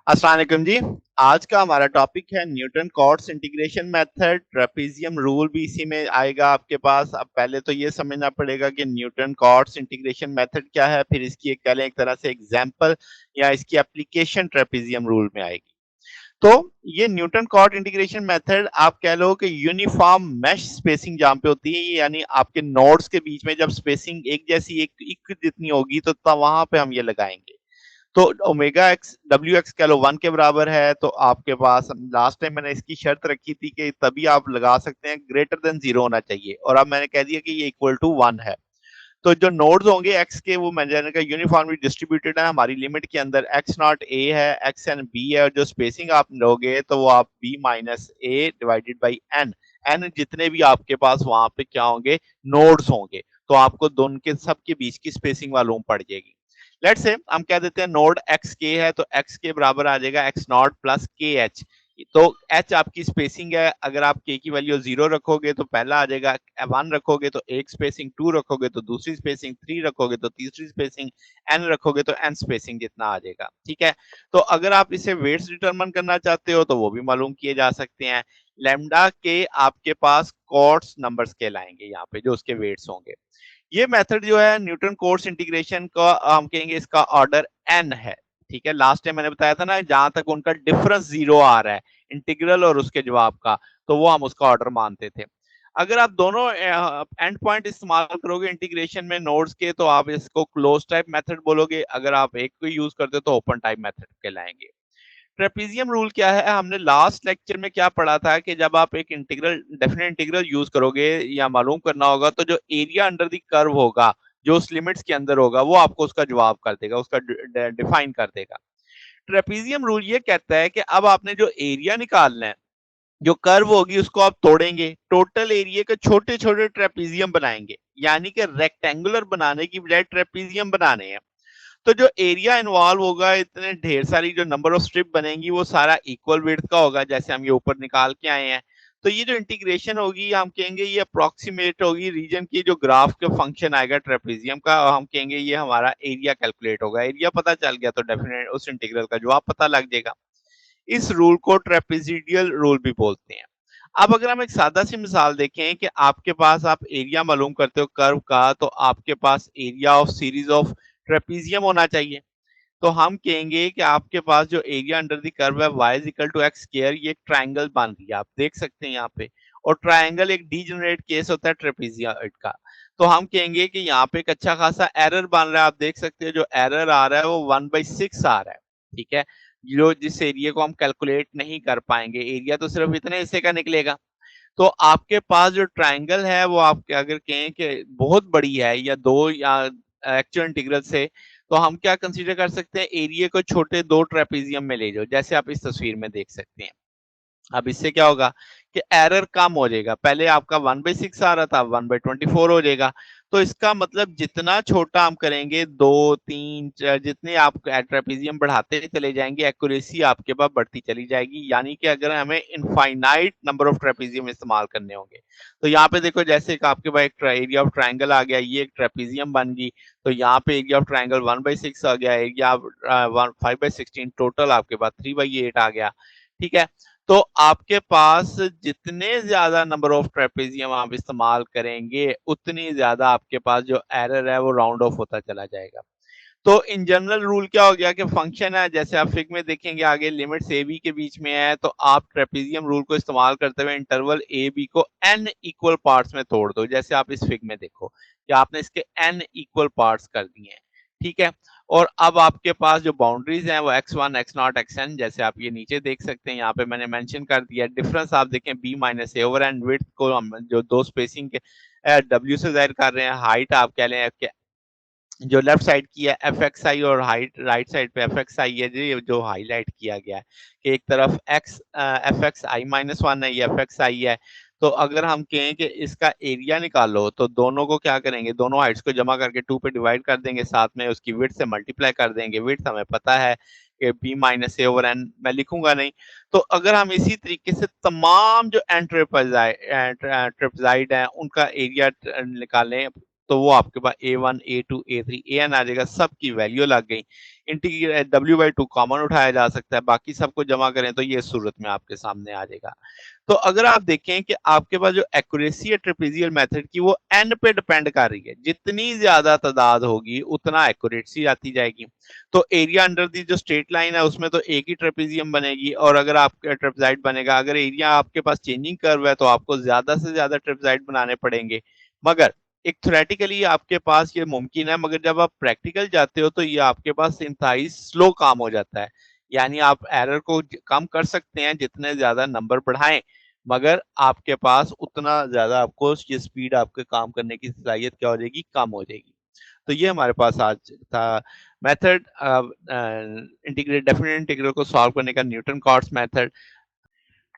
अस्सलाम वालेकुम जी। आज का हमारा टॉपिक है Newton Cotes integration method, trapezium rule भी इसी में आएगा आपके पास। अब पहले तो ये समझना पड़ेगा कि न्यूटन कॉट्स इंटीग्रेशन मेथड क्या है, फिर इसकी एक कह लें एक तरह से एग्जांपल या इसकी एप्लीकेशन ट्रेपेजियम रूल में आएगी। तो ये न्यूटन कॉट इंटीग्रेशन मेथड आप कह लो कि यूनिफॉर्म मेश स्पेसिंग जहां पे होती है, यानी आपके नोड्स के बीच में जब स्पेसिंग एक जैसी एक जितनी होगी तो तब वहां पे हम ये लगाएंगे। तो ओमेगा एक्स डब्ल्यू एक्स कह लो 1 के बराबर है, तो आपके पास लास्ट टाइम मैंने इसकी शर्त रखी थी कि तभी आप लगा सकते हैं ग्रेटर देन 0 होना चाहिए, और अब मैंने कह दिया कि ये इक्वल टू 1 है। तो जो नोड्स होंगे एक्स के वो मैंने कहा यूनिफॉर्मली डिस्ट्रीब्यूटेड है, हमारी लिमिट के अंदर एक्स नॉट ए है, एक्स एन बी है, और जो स्पेसिंग आप लोगे तो वो आप B minus A divided by N, N जितने भी आपके पास वहां पे क्या होंगे, नोड्स होंगे, तो आपको दोनों के सब के बीच की स्पेसिंग मालूम पड़ जाएगी। लेट्स से हम कह देते हैं नोड एक्स के है, तो एक्स के बराबर आ जाएगा एक्स नॉट प्लस के एच। तो एच आपकी स्पेसिंग है, अगर आप के की वैल्यू 0 रखोगे तो पहला आ जाएगा, 1 रखोगे तो एक स्पेसिंग, 2 रखोगे तो दूसरी स्पेसिंग, 3 रखोगे तो तीसरी स्पेसिंग, एन रखोगे तो एन स्पेसिंग जितना आ जाएगा। ठीक है, तो अगर आप इसे वेट्स डिटरमिन करना चाहते हो तो वो भी मालूम किए जा सकते हैं। लैम्डा के आपके पास कॉट्स नंबर्स कहलाएंगे यहाँ पे, जो उसके वेट्स होंगे। ये मेथड जो है न्यूटन कोट्स इंटीग्रेशन का, हम कहेंगे इसका ऑर्डर एन है। ठीक है, लास्ट टाइम मैंने बताया था ना, जहां तक उनका डिफरेंस 0 आ रहा है इंटीग्रल और उसके जवाब का, तो वो हम उसका ऑर्डर मानते थे। अगर आप दोनों एंड पॉइंट इस्तेमाल करोगे इंटीग्रेशन में नोड्स के, तो आप इसको क्लोज टाइप मेथड बोलोगे, अगर आप एक को यूज करते हो तो ओपन टाइप मेथड कहलाएंगे। ट्रेपीजियम रूल क्या है, हमने लास्ट लेक्चर में क्या पढ़ा था कि जब आप एक इंटीग्रल डेफिनेट इंटीग्रल यूज करोगे या मालूम करना होगा, तो जो एरिया अंडर द कर्व होगा, जो उस लिमिट्स के अंदर होगा, वो आपको उसका जवाब कर देगा, उसका डिफाइन कर देगा। ट्रेपीजियम रूल ये कहता है कि अब आपने जो एरिया निकालना है, जो कर्व होगी उसको आप तोड़ेंगे, टोटल एरिया के छोटे छोटे ट्रेपीजियम बनाएंगे, यानी कि रेक्टेंगुलर बनाने की बजाय ट्रेपीजियम बनाने हैं। तो जो एरिया इन्वॉल्व होगा, इतने ढेर सारी जो नंबर ऑफ स्ट्रिप बनेंगी, वो सारा इक्वल विड्थ का होगा, जैसे हम ये ऊपर निकाल के आए हैं। तो ये जो इंटीग्रेशन होगी, हम कहेंगे ये अप्रोक्सीमेट होगी रीजन की, जो ग्राफ का फंक्शन आएगा ट्रेपेजियम का, हम कहेंगे ये हमारा एरिया कैलकुलेट होगा। एरिया पता चल गया तो डेफिनेट उस इंटीग्रल का जवाब पता लग जाएगा। इस रूल को ट्रेपेजिडियल रूल भी बोलते हैं। अब अगर हम एक सादा सी मिसाल देखें कि आपके पास आप एरिया मालूम करते हो कर्व का, तो आपके पास area of series of trapezium होना चाहिए। तो हम कहेंगे कि आपके पास जो एरिया अंडर द कर्व है y is equal to X square, ये एक ट्राइंगल बन रही है, आप देख सकते हैं यहाँ पे। और ट्राइंगल एक डीजेनरेट केस होता है ट्रेपीजियम का। तो हम कहेंगे कि यहाँ पे एक अच्छा खासा एरर बन रहा है, आप देख सकते हैं जो एरर आ रहा है वो 1/6 आ रहा है। ठीक है, जो जिस एरिया को हम कैलकुलेट नहीं कर पाएंगे, एरिया तो सिर्फ इतने हिस्से का निकलेगा। तो आपके पास जो ट्राइंगल है वो आप अगर कहें कि बहुत बड़ी है या दो या एक्चुअल इंटीग्रल से, तो हम क्या कंसीडर कर सकते हैं, एरिया को छोटे दो ट्रेपेजियम में ले जाओ, जैसे आप इस तस्वीर में देख सकते हैं। अब इससे क्या होगा कि एरर कम हो जाएगा, पहले आपका 1/6 आ रहा था, 1/24 हो जाएगा। तो इसका मतलब जितना छोटा हम करेंगे, 2 3 जितने आप ट्रेपेजियम बढ़ाते चले जाएंगे, एक्यूरेसी आपके पास बढ़ती चली जाएगी, यानी कि अगर हमें इनफाइनाइट नंबर ऑफ ट्रेपेजियम इस्तेमाल करने होंगे। तो यहाँ पे देखो, जैसे एक आपके पास एक एरिया ऑफ ट्राइंगल आ गया, ये एक ट्रेपेजियम बन गई, तो यहाँ पे एरिया ऑफ ट्राइंगल 1/6 आ गया, एरिया 5/16, टोटल आपके पास 3/8 आ गया। ठीक है, तो आपके पास जितने ज्यादा नंबर ऑफ ट्रेपेजियम आप इस्तेमाल करेंगे, उतनी ज्यादा आपके पास जो एरर है वो राउंड ऑफ होता चला जाएगा। तो इन जनरल रूल क्या हो गया कि फंक्शन है, जैसे आप फिग में देखेंगे आगे लिमिट्स ए बी के बीच में है, तो आप ट्रेपेजियम रूल को इस्तेमाल करते हुए इंटरवल ए बी को एन इक्वल पार्ट्स में तोड़ दो, जैसे आप इस फिग में देखो कि आपने इसके एन इक्वल पार्ट्स कर दिए हैं। ठीक है, और अब आपके पास जो बाउंड्रीज हैं वो x1 x0 xn, जैसे आप ये नीचे देख सकते हैं, यहाँ पे मैंने मेंशन कर दिया। डिफरेंस आप देखें b minus A over and width को हम जो दो स्पेसिंग के w से जाहिर कर रहे हैं, हाइट आप कह लें कि जो लेफ्ट साइड की है एफ एक्स आई, और हाइट राइट साइड पे एफ एक्स आई है जी, जो हाईलाइट किया गया है कि एक तरफ एक्स एफ एक्स आई -1 है, ये एफ एक्स आई है। तो अगर हम कहें कि इसका एरिया निकालो, तो दोनों को क्या करेंगे, दोनों हाइट्स को जमा करके 2 पे डिवाइड कर देंगे, साथ में उसकी विड्थ से मल्टीप्लाई कर देंगे। विड्थ हमें पता है कि बी माइनस ए ओवर एन, मैं लिखूंगा नहीं। तो अगर हम इसी तरीके से तमाम जो एंट्रेपजाइड हैं उनका एरिया निकालें, तो वो आपके पास A1 A2 A3 AN आ जाएगा, सबकी वैल्यू लग गई। इंटीग्रेट W/2 कॉमन उठाया जा सकता है, बाकी सबको जमा करें तो ये सूरत में आपके सामने आ जाएगा। तो अगर आप देखें कि आपके पास जो एक्यूरेसी है ट्रेपेजियल मेथड की, वो एन पे डिपेंड कर रही है, जितनी ज्यादा तादाद होगी उतना एक्यूरेसी आती जाएगी। तो एरिया अंडर दी जो स्ट्रेट लाइन है उसमें तो एक ही ट्रेपेजियम बनेगी, और अगर आपका ट्रेपेजाइड बनेगा, अगर एरिया आपके पास चेंजिंग कर्व है तो आपको ज्यादा से ज्यादा ट्रेपेजाइड बनाने पड़ेंगे। मगर एक थ्योरेटिकली आपके पास ये मुमकिन है, मगर जब आप प्रैक्टिकल जाते हो तो ये आपके पास इंतहाई स्लो काम हो जाता है। यानी आप एरर को कम कर सकते हैं जितने ज्यादा नंबर बढ़ाएं, मगर आपके पास उतना ज्यादा आपको ये स्पीड आपके काम करने की सलाहियत क्या हो जाएगी, कम हो जाएगी। तो ये हमारे पास आज था मेथड, इंटीग्रेट डेफिनेट इंटीग्रल को सॉल्व करने का, Newton Cotes method.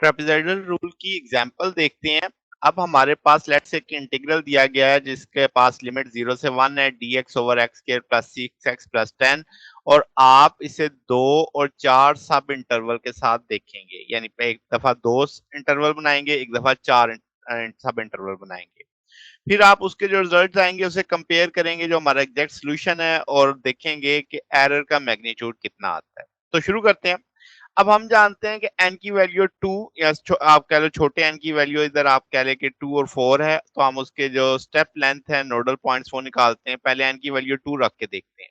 Trapezoidal rule की एग्जांपल देखते हैं। अब हमारे पास लेट्स से इंटीग्रल दिया गया है जिसके पास लिमिट 0 से 1 है, dx over x square plus 6x plus 10, और आप इसे 2 और 4 सब इंटरवल के साथ देखेंगे, यानी एक दफा 2 इंटरवल बनाएंगे, एक दफा 4 सब इंटरवल बनाएंगे। फिर आप उसके जो रिजल्ट आएंगे उसे कंपेयर करेंगे जो हमारा एग्जैक्ट सोल्यूशन है, और देखेंगे कि एरर का मैग्नीट्यूड कितना आता है। तो शुरू करते हैं। अब हम जानते हैं कि n की वैल्यू 2, या आप कह लो छोटे n की वैल्यू, इधर आप कह लें कि 2 और 4 है, तो हम उसके जो स्टेप लेंथ है, नोडल पॉइंट्स, वो निकालते हैं। पहले n की वैल्यू 2 रख के देखते हैं।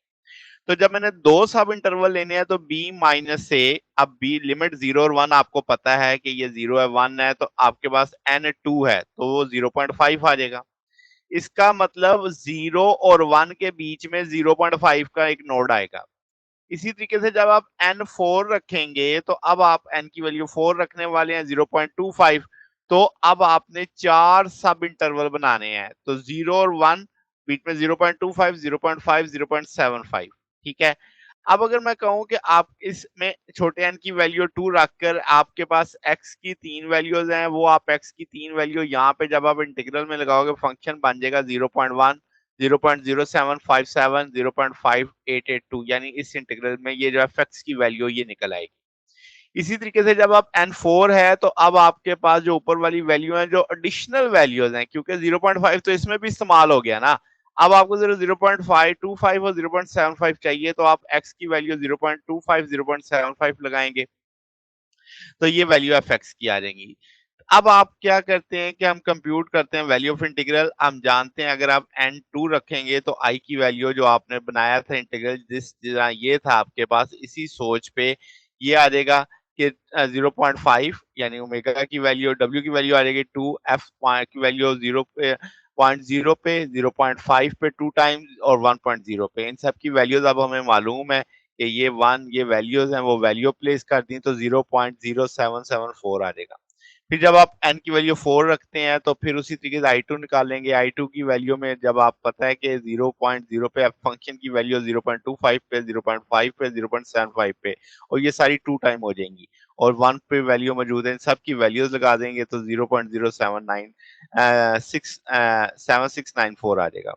तो जब मैंने 2 सब इंटरवल लेने हैं तो b माइनस से, अब b लिमिट 0 और 1 आपको पता है कि ये 0 है 1 है, तो आपके पास n 2 है तो वो 0.5 आ जाएगा। इसका मतलब 0 और 1 के बीच में 0.5 का एक नोड आएगा। इसी तरीके से जब आप n4 रखेंगे तो अब आप n की वैल्यू 4 रखने वाले हैं, 0.25। तो अब आपने 4 सब इंटरवल बनाने हैं, तो 0 और 1 बीच में 0.25 0.5 0.75। ठीक है। अब अगर मैं कहूं कि आप इसमें छोटे n की वैल्यू 2 रखकर आपके पास x की 3 वैल्यूज हैं, वो आप x की 3 वैल्यू यहाँ पे जब आप इंटीग्रल में लगाओगे फंक्शन बन जाएगा 0.1 0.0757 0.5882, यानी इस इंटीग्रल में ये जो f(x) की वैल्यू ये निकल आएगी। इसी तरीके से जब आप n4 है तो अब आपके पास जो ऊपर वाली वैल्यू है, जो एडिशनल वैल्यूज हैं, क्योंकि 0.5 तो इसमें भी इस्तेमाल हो गया ना, अब आपको 0.525 और 0.75 चाहिए, तो आप x की वैल्यू 0.25 0.75 लगाएंगे, तो ये वैल्यू f(x) की आ जाएंगी। अब आप क्या करते हैं कि हम कंप्यूट करते हैं वैल्यू ऑफ इंटीग्रल। हम जानते हैं अगर आप n2 रखेंगे तो i की वैल्यू जो आपने बनाया था इंटीग्रल, जिस तरह ये था आपके पास, इसी सोच पे ये आ जाएगा कि 0.5, यानी ओमेगा की वैल्यू, w की वैल्यू आ जाएगी 2, f की वैल्यू 0 पे 0.0 पे, 0.5 पे 2 टाइम्स, और 1.0 पे। इन सब की वैल्यूज अब हमें मालूम है कि ये 1 ये वैल्यूज हैं, वो वैल्यू प्लेस कर दी तो 0.0774 आ जाएगा। फिर जब आप n की वैल्यू 4 रखते हैं तो फिर उसी तरीके से i2 निकालेंगे। i2 की वैल्यू में जब आप पता है कि 0.0 पे फंक्शन की वैल्यू 0.25 पे 0.5 पे 0.75 पे, और ये सारी 2 टाइम हो जाएंगी, और 1 पे वैल्यू मौजूद है, इन सब की वैल्यूज लगा देंगे तो 0.079 7694 आ जाएगा।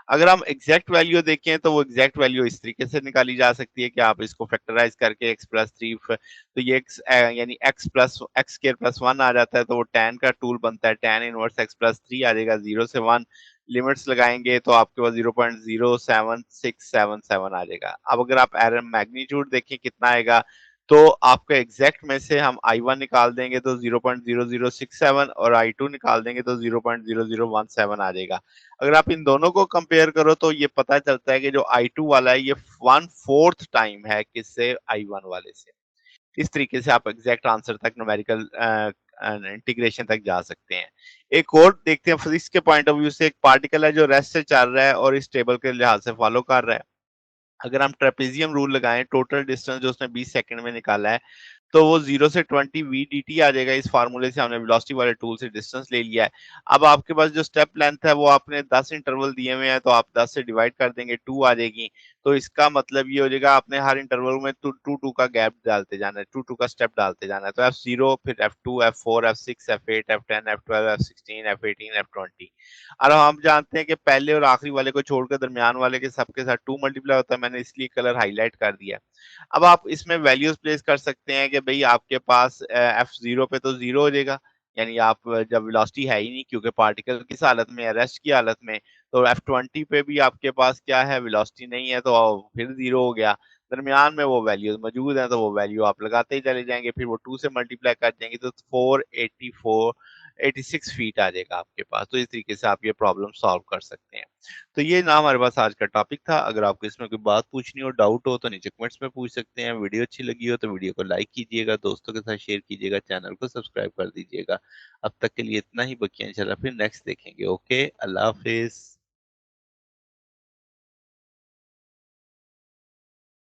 अगर हम एग्जैक्ट वैल्यू देखें तो वो एग्जैक्ट वैल्यू इस तरीके से निकाली जा सकती है कि आप इसको फैक्टराइज करके x प्लस 3, तो ये x यानी x plus x square plus 1 आ जाता है, तो वो tan का टूल बनता है, tan इनवर्स x प्लस 3 आ जाएगा। 0 से 1 लिमिट्स लगाएंगे तो आपके पास 0.07677 आ जाएगा। अब अगर आप एरर मैग्नीट्यूड देखें कितना आएगा, तो आपका एग्जैक्ट में से हम i1 निकाल देंगे तो 0.0067, और i2 निकाल देंगे तो 0.0017 आ जाएगा। अगर आप इन दोनों को कंपेयर करो तो ये पता चलता है कि जो i2 वाला है ये 1/4 टाइम है किससे, i1 वाले से। इस तरीके से आप एग्जैक्ट आंसर तक न्यूमेरिकल इंटीग्रेशन तक जा सकते हैं। एक और देखते हैं फिजिक्स के पॉइंट ऑफ व्यू से। एक पार्टिकल है जो रेस्ट से चल रहा है और इस टेबल के लिहाज से फॉलो कर रहा है। अगर हम ट्रेपेजियम रूल लगाएं, टोटल डिस्टेंस जो उसने 20 सेकंड में निकाला है, तो वो 0 से 20 वी डी टी आ जाएगा। इस फार्मूले से हमने वेलोसिटी वाले टूल से डिस्टेंस ले लिया है। अब आपके पास जो स्टेप लेंथ है वो आपने 10 इंटरवल दिए हुए हैं, तो आप 10 से डिवाइड कर देंगे, 2 आ जाएगी। तो इसका मतलब ये हो जाएगा आपने हर इंटरवल में 2 का गैप डालते जाना है, 2 का स्टेप डालते जाना है। तो F0, फिर F2, F4, F6, F8, F10, F12, F16, F18, F20। और हम जानते हैं कि पहले और आखिरी वाले को छोड़कर दरमियान वाले के सबके साथ 2 मल्टीप्लाई होता है, मैंने इसलिए कलर हाईलाइट कर दिया। अब आप इसमें वैल्यूज प्लेस कर सकते हैं कि भाई आपके पास F0 पे तो 0 हो जाएगा, यानी आप जब वेलोसिटी है ही नहीं, क्योंकि पार्टिकल किस हालत में है, रेस्ट की हालत में, तो F20 पे भी आपके पास क्या है, वेलोसिटी नहीं है तो फिर 0 हो गया। दरमियान में वो वैल्यूज मौजूद हैं तो वो वैल्यू आप लगाते ही चले जाएंगे, फिर वो 2 से मल्टीप्लाई कर देंगे तो 486 फीट आ जाएगा आपके पास। तो इस तरीके से आप ये प्रॉब्लम सॉल्व कर सकते हैं। तो ये ना हमारे पास आज का टॉपिक था। अगर आपको इसमें कोई बात पूछनी हो, डाउट हो, तो नीचे कमेंट्स में पूछ सकते हैं। वीडियो अच्छी लगी हो तो वीडियो को लाइक कीजिएगा, दोस्तों के साथ शेयर कीजिएगा, चैनल को सब्सक्राइब कर दीजिएगा। अब तक के लिए इतना ही, बकिया इंशाल्लाह फिर नेक्स्ट देखेंगे। ओके, अल्लाह हाफिज।